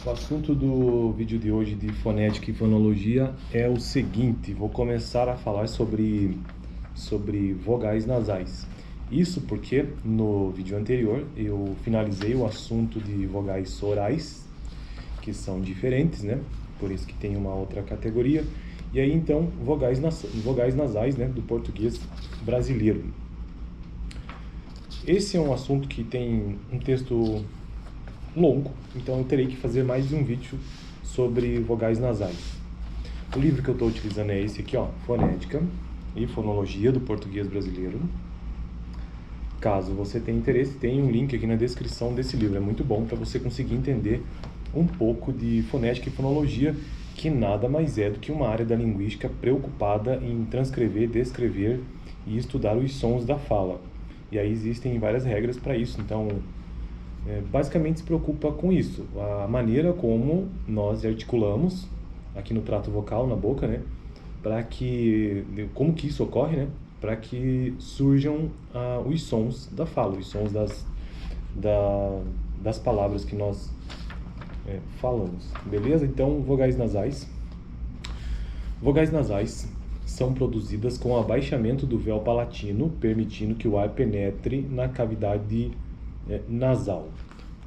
O assunto do vídeo de hoje de fonética e fonologia é o seguinte: vou começar a falar sobre vogais nasais. Isso porque no vídeo anterior eu finalizei o assunto de vogais orais, que são diferentes, né? Por isso que tem uma outra categoria. E aí então vogais nasais, né, do português brasileiro. Esse é um assunto que tem um texto longo, então eu terei que fazer mais de um vídeo sobre vogais nasais. O livro que eu estou utilizando é esse aqui, ó, Fonética e Fonologia do Português Brasileiro. Caso você tenha interesse, tem um link aqui na descrição desse livro. É muito bom para você conseguir entender um pouco de fonética e fonologia, que nada mais é do que uma área da linguística preocupada em transcrever, descrever e estudar os sons da fala. E aí existem várias regras para isso, então basicamente se preocupa com isso, a maneira como nós articulamos aqui no trato vocal, na boca, né, como que isso ocorre, né, para que surjam os sons da fala, os sons das palavras que nós falamos, beleza? Então, vogais nasais. Vogais nasais são produzidas com abaixamento do véu palatino, permitindo que o ar penetre na cavidade nasal.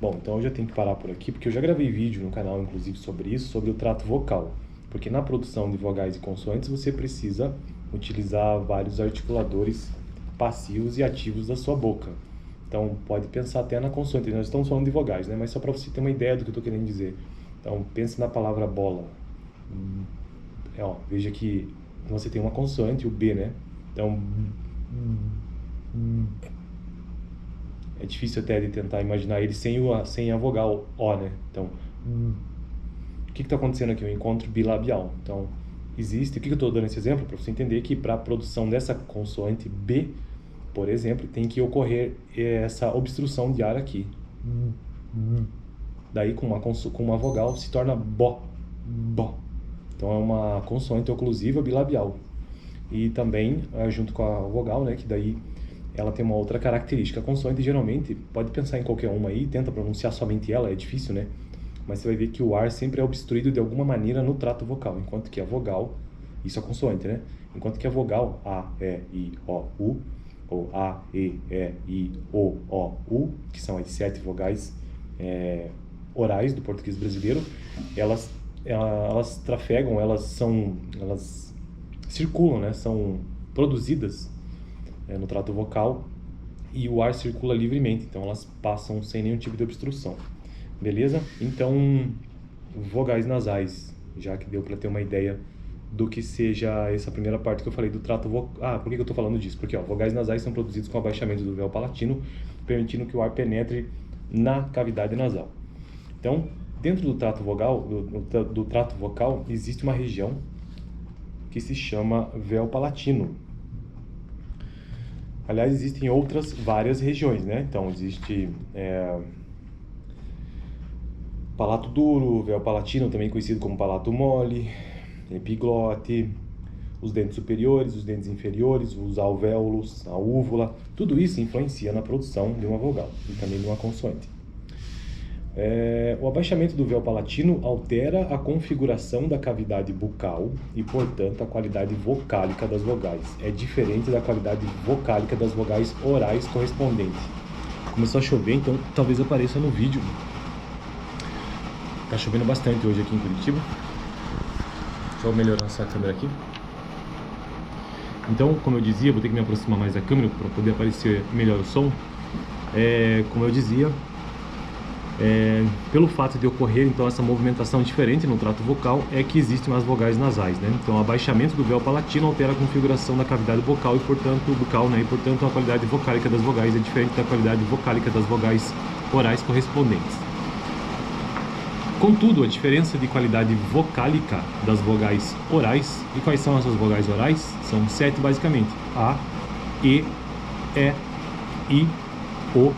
Bom, então eu já tenho que parar por aqui, porque eu já gravei vídeo no canal, inclusive, sobre isso, sobre o trato vocal. Porque na produção de vogais e consoantes você precisa utilizar vários articuladores passivos e ativos da sua boca. Então pode pensar até na consoante, nós estamos falando de vogais, né? Mas só para você ter uma ideia do que eu estou querendo dizer. Então pense na palavra bola. Veja que você tem uma consoante, o B, né? Então é difícil até de tentar imaginar ele sem a vogal O, né? Então, o que está acontecendo aqui? Um encontro bilabial. Então, existe... O que eu estou dando esse exemplo? Para você entender que para a produção dessa consoante B, por exemplo, tem que ocorrer essa obstrução de ar aqui. Daí, com uma vogal, se torna BO. Então, é uma consoante oclusiva bilabial. E também, junto com a vogal, né? Que daí ela tem uma outra característica. A consoante, geralmente, pode pensar em qualquer uma aí, tenta pronunciar somente ela, é difícil, né? Mas você vai ver que o ar sempre é obstruído de alguma maneira no trato vocal, enquanto que a vogal, isso é a consoante, né? Enquanto que a vogal A, E, I, O, U, ou A, E, I, O, U, que são as 7 vogais orais do português brasileiro, elas trafegam, elas circulam, né? São produzidas no trato vocal e o ar circula livremente, então elas passam sem nenhum tipo de obstrução. Beleza? Então, vogais nasais, já que deu para ter uma ideia do que seja essa primeira parte que eu falei do trato vocal. Por que eu estou falando disso? Porque vogais nasais são produzidos com abaixamento do véu palatino, permitindo que o ar penetre na cavidade nasal. Então, dentro do trato do trato vocal, existe uma região que se chama véu palatino. Aliás, existem várias regiões, né? Então, existe palato duro, véu palatino, também conhecido como palato mole, epiglote, os dentes superiores, os dentes inferiores, os alvéolos, a úvula, tudo isso influencia na produção de uma vogal e também de uma consoante. O abaixamento do véu palatino altera a configuração da cavidade bucal e, portanto, a qualidade vocálica das vogais. É diferente da qualidade vocálica das vogais orais correspondentes. Começou a chover, então talvez apareça no vídeo. Tá chovendo bastante hoje aqui em Curitiba. Deixa eu melhorar essa câmera aqui. Então, como eu dizia, vou ter que me aproximar mais da câmera para poder aparecer melhor o som. Como eu dizia, pelo fato de ocorrer então essa movimentação diferente no trato vocal, é que existem as vogais nasais, né? Então, o abaixamento do véu palatino altera a configuração da cavidade bucal e, portanto, a qualidade vocálica das vogais é diferente da qualidade vocálica das vogais orais correspondentes. Contudo, a diferença de qualidade vocálica das vogais orais, e quais são essas vogais orais? São 7 basicamente: A, E, I, O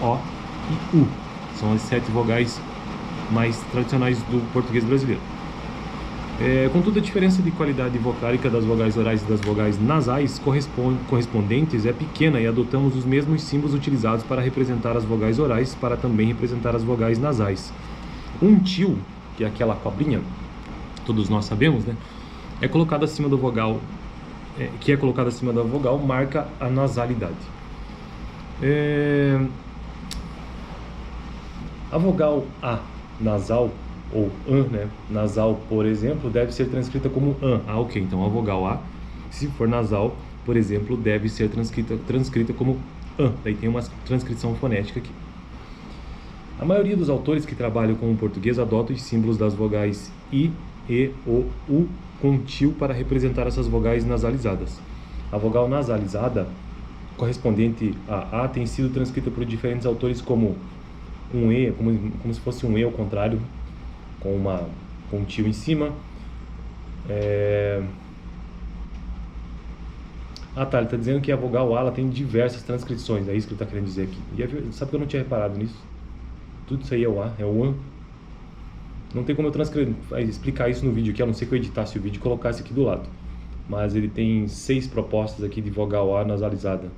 e U. São as 7 vogais mais tradicionais do português brasileiro. Contudo, a diferença de qualidade vocálica das vogais orais e das vogais nasais correspondentes é pequena e adotamos os mesmos símbolos utilizados para representar as vogais orais para também representar as vogais nasais. Um til, que é aquela cobrinha, todos nós sabemos, né? É colocado acima do vogal, que é colocado acima da vogal, marca a nasalidade. A vogal A nasal, ou an, né? Nasal, por exemplo, deve ser transcrita como an. Ah, ok. Então a vogal A, se for nasal, por exemplo, deve ser transcrita como an. Daí tem uma transcrição fonética aqui. A maioria dos autores que trabalham com o português adotam os símbolos das vogais I, E, O, U com til para representar essas vogais nasalizadas. A vogal nasalizada, correspondente a A, tem sido transcrita por diferentes autores como um E, como se fosse um E ao contrário, com um til em cima. Ah, tá, ele está dizendo que a vogal A ela tem diversas transcrições, é isso que ele está querendo dizer aqui. E sabe que eu não tinha reparado nisso? Tudo isso aí é o A, é o AN. Não tem como eu explicar isso no vídeo aqui, a não ser que eu editasse o vídeo e colocasse aqui do lado. Mas ele tem 6 propostas aqui de vogal A nasalizada.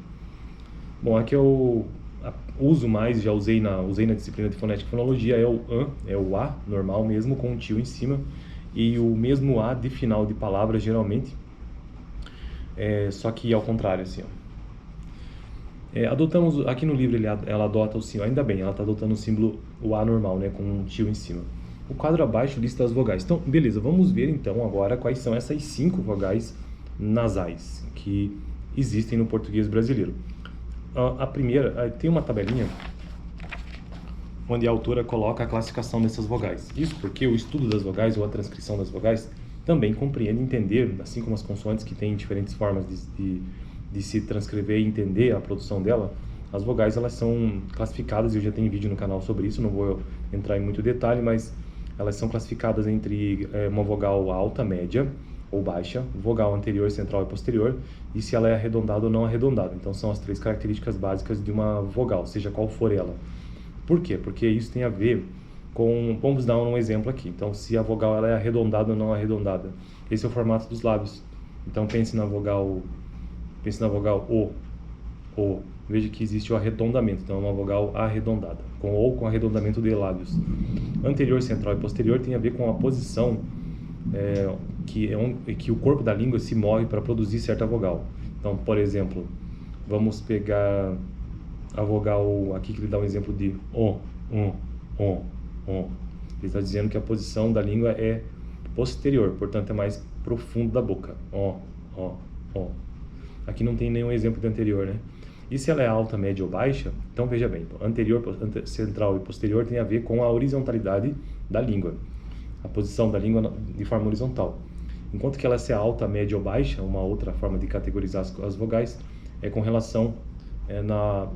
Bom, aqui eu uso mais, já usei na disciplina de fonética e fonologia, é o AN, é o A normal mesmo, com um til em cima. E o mesmo A de final de palavra, geralmente. Só que ao contrário, assim, ó. Adotamos, aqui no livro ela adota o símbolo, ainda bem, ela está adotando o símbolo, o A normal, né, com um til em cima. O quadro abaixo lista as vogais. Então, beleza, vamos ver então agora quais são essas 5 vogais nasais que existem no português brasileiro. A primeira, tem uma tabelinha onde a autora coloca a classificação dessas vogais. Isso porque o estudo das vogais ou a transcrição das vogais também compreende entender, assim como as consoantes que têm diferentes formas de se transcrever e entender a produção dela, as vogais elas são classificadas, eu já tenho vídeo no canal sobre isso, não vou entrar em muito detalhe, mas elas são classificadas entre uma vogal alta, média ou baixa, vogal anterior, central e posterior, e se ela é arredondada ou não arredondada. Então são as 3 características básicas de uma vogal, seja qual for ela. Por quê? Porque isso tem a ver com, vamos dar um exemplo aqui. Então, se a vogal ela é arredondada ou não arredondada. Esse é o formato dos lábios. Então pense na vogal O. Veja que existe o arredondamento, então é uma vogal arredondada, com arredondamento de lábios. Anterior, central e posterior tem a ver com a posição que o corpo da língua se move para produzir certa vogal. Então, por exemplo, vamos pegar a vogal aqui que ele dá um exemplo de O. Ele está dizendo que a posição da língua é posterior, portanto é mais profundo da boca. O. Aqui não tem nenhum exemplo de anterior, né? E se ela é alta, média ou baixa, então veja bem, anterior, central e posterior tem a ver com a horizontalidade da língua, a posição da língua de forma horizontal. Enquanto que ela se é alta, média ou baixa, uma outra forma de categorizar as vogais é com relação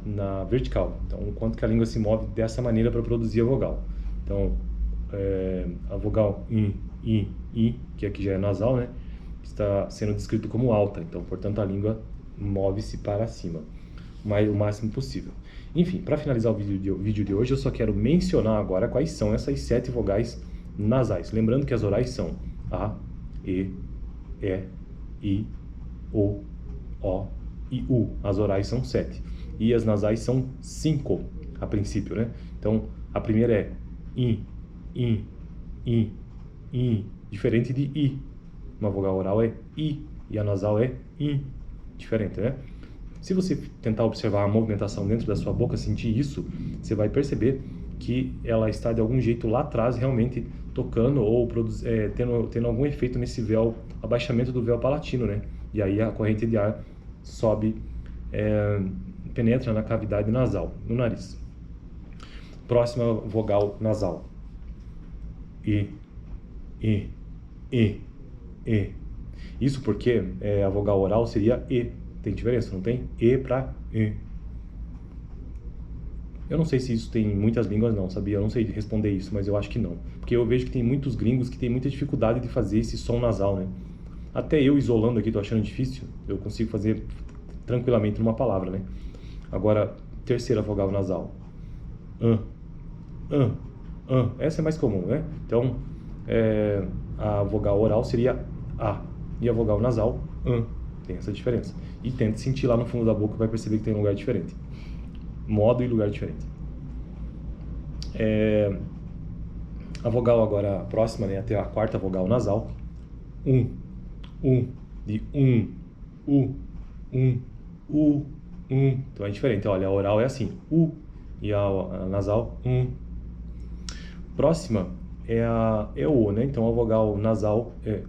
na vertical. Então, enquanto que a língua se move dessa maneira para produzir a vogal. Então, a vogal I, que aqui já é nasal, né? Está sendo descrito como alta, então, portanto, a língua move-se para cima, o máximo possível. Enfim, para finalizar o vídeo de hoje, eu só quero mencionar agora quais são essas 7 vogais nasais. Lembrando que as orais são A, E, I, O e U. As orais são 7. E as nasais são 5, a princípio, né? Então, a primeira é I, diferente de I. Uma vogal oral é I e a nasal é I, diferente, né? Se você tentar observar a movimentação dentro da sua boca, sentir isso, você vai perceber que ela está de algum jeito lá atrás realmente tocando ou tendo algum efeito nesse véu, abaixamento do véu palatino, né? E aí a corrente de ar sobe, penetra na cavidade nasal, no nariz. Próxima vogal nasal. E. Isso porque a vogal oral seria E. Tem diferença, não tem? E para E. Eu não sei se isso tem em muitas línguas não, sabia? Eu não sei responder isso, mas eu acho que não. Porque eu vejo que tem muitos gringos que têm muita dificuldade de fazer esse som nasal, né? Até eu isolando aqui, tô achando difícil. Eu consigo fazer tranquilamente numa palavra, né? Agora, terceira vogal nasal. Essa é mais comum, né? Então, a vogal oral seria A. E a vogal nasal, Tem essa diferença. E tente sentir lá no fundo da boca, vai perceber que tem um lugar diferente. Modo e lugar diferente. A vogal agora próxima, né, até a quarta vogal nasal. De u. Então é diferente, olha, a oral é assim, e a nasal, Próxima é o, né? Então a vogal nasal é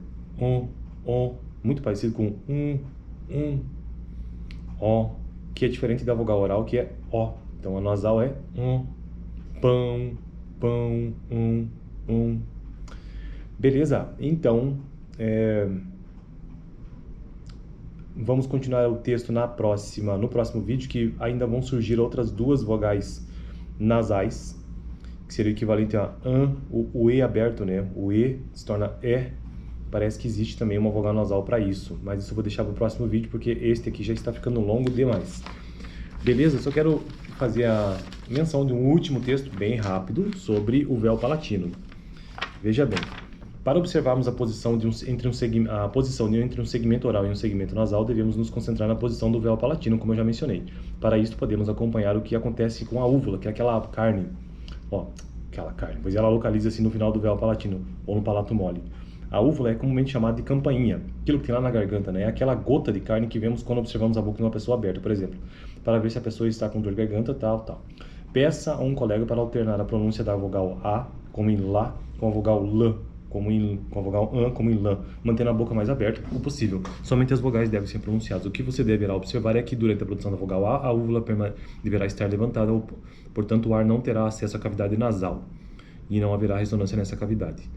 muito parecido com o, que é diferente da vogal oral, que é o. Então a nasal é pão, Beleza? Então, vamos continuar o texto no próximo vídeo, que ainda vão surgir outras duas vogais nasais, que seria o equivalente a o E aberto, né? O E se torna E. Parece que existe também uma vogal nasal para isso, mas isso eu vou deixar para o próximo vídeo, porque este aqui já está ficando longo demais. Beleza? Só quero fazer a menção de um último texto bem rápido sobre o véu palatino. Veja bem. Para observarmos a posição entre um segmento oral e um segmento nasal, devemos nos concentrar na posição do véu palatino, como eu já mencionei. Para isso, podemos acompanhar o que acontece com a úvula, que é aquela carne, pois ela localiza-se no final do véu palatino, ou no palato mole. A úvula é comumente chamada de campainha, aquilo que tem lá na garganta, né? É aquela gota de carne que vemos quando observamos a boca de uma pessoa aberta, por exemplo, para ver se a pessoa está com dor de garganta, tal. Peça a um colega para alternar a pronúncia da vogal A, como em lá, com a vogal L, com a vogal an, como em lã, mantendo a boca mais aberta o possível. Somente as vogais devem ser pronunciadas. O que você deverá observar é que durante a produção da vogal A, a úvula deverá estar levantada, portanto o ar não terá acesso à cavidade nasal e não haverá ressonância nessa cavidade.